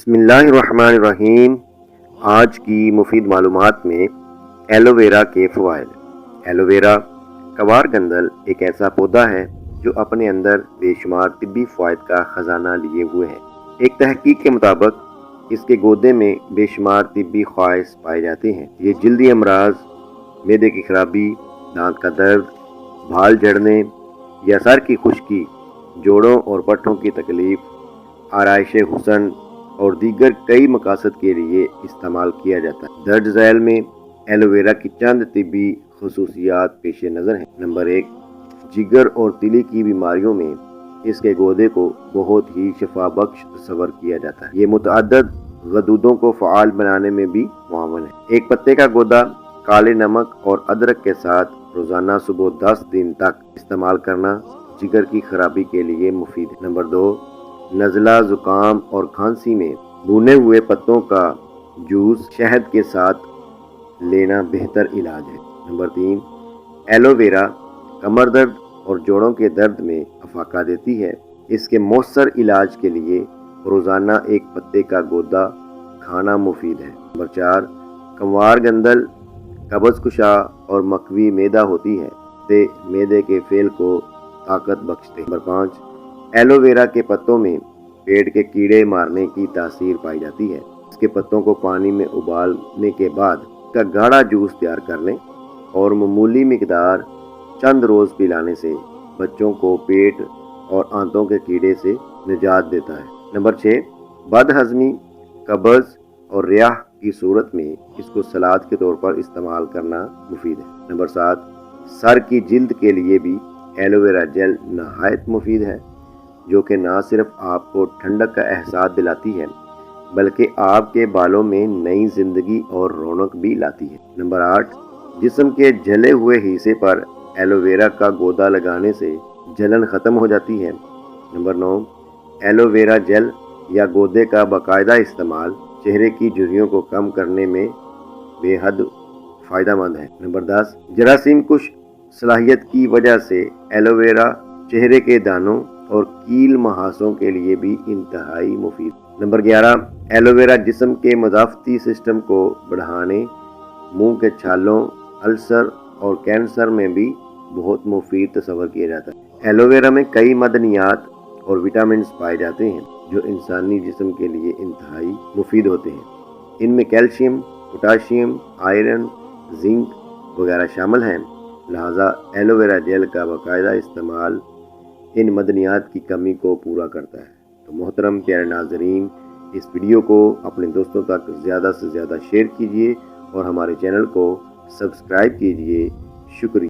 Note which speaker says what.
Speaker 1: बिस्मिल्लाहिर्रहमानिर्रहीम। आज की मुफीद मालूमात में एलोवेरा के फ़वाइद। एलोवेरा कवार गंदल एक ऐसा पौधा है जो अपने अंदर बेशुमार तिब्बी फ़वाइद का ख़जाना लिए हुए है। एक तहकीक के मुताबिक इसके गोदे में बेशुमार तिब्बी ख़वाइस पाए जाते हैं। ये जल्दी अमराज, मैदे की खराबी, दांत का दर्द, बाल झड़ने या सर की खुश्की, जोड़ों और पट्टों की तकलीफ, आराइश हुसन और दीगर कई मकासद के लिए इस्तेमाल किया जाता है। दर्ज झैल में एलोवेरा की चंद तिब्बी खसूसियात पेश नज़र हैं। नंबर 1, जिगर और तिली की बीमारियों में इसके गोदे को बहुत ही शफा बख्श तस्वर किया जाता है। ये मुतअद्दिद गदूदों को फ़आल बनाने में भी मुआवन है। एक पत्ते का गोदा काले नमक और अदरक के साथ रोज़ाना सुबह 10 दिन तक इस्तेमाल करना जिगर की खराबी के लिए मुफीद है। नंबर 2, नज़ला, ज़ुकाम और खांसी में भुने हुए पत्तों का जूस शहद के साथ लेना बेहतर इलाज है। नंबर 3, एलोवेरा कमर दर्द और जोड़ों के दर्द में अफाका देती है। इसके मौसर इलाज के लिए रोज़ाना एक पत्ते का गोदा खाना मुफीद है। नंबर 4, कंवार गंदल कब्ज़ कुशा और मकवी मैदा होती है, ते मैदे के फेल को ताकत बख्शते। नंबर 5, एलोवेरा के पत्तों में पेट के कीड़े मारने की तासीर पाई जाती है। इसके पत्तों को पानी में उबालने के बाद इसका गाढ़ा जूस तैयार कर लें और मामूली मिकदार चंद रोज़ पिलाने से बच्चों को पेट और आंतों के कीड़े से निजात देता है। नंबर 6, बदहज़मी, कब्ज़ और रियाह की सूरत में इसको सलाद के तौर पर इस्तेमाल करना मुफीद है। नंबर 7, सर की जिल्द के लिए भी एलोवेरा जेल नहायत मुफीद है, जो कि ना सिर्फ आपको ठंडक का एहसास दिलाती है बल्कि आपके बालों में नई जिंदगी और रौनक भी लाती है। नंबर 8, जिस्म के जले हुए हिस्से पर एलोवेरा का गोदा लगाने से जलन ख़त्म हो जाती है। नंबर 9, एलोवेरा जेल या गोदे का बाकायदा इस्तेमाल चेहरे की झुर्रियों को कम करने में बेहद फ़ायदेमंद है। नंबर 10, जरासीम कुश सलाहियत की वजह से एलोवेरा चेहरे के दानों और कील महासों के लिए भी इंतहाई मुफीद। नंबर 11, एलोवेरा जिस्म के मदाफ़ती सिस्टम को बढ़ाने, मुंह के छालों, अल्सर और कैंसर में भी बहुत मुफीद तस्वर किया जाता है। एलोवेरा में कई मदनियात और विटामिन पाए जाते हैं जो इंसानी जिस्म के लिए इंतहाई मुफीद होते हैं। इनमें कैल्शियम, पोटाशियम, आयरन, जिंक वगैरह शामिल हैं। लिहाजा एलोवेरा जेल का बाकायदा इस्तेमाल इन मदनियात की कमी को पूरा करता है। तो मोहतरम प्यारे नाज़रीन, इस वीडियो को अपने दोस्तों तक ज़्यादा से ज़्यादा शेयर कीजिए और हमारे चैनल को सब्सक्राइब कीजिए। शुक्रिया।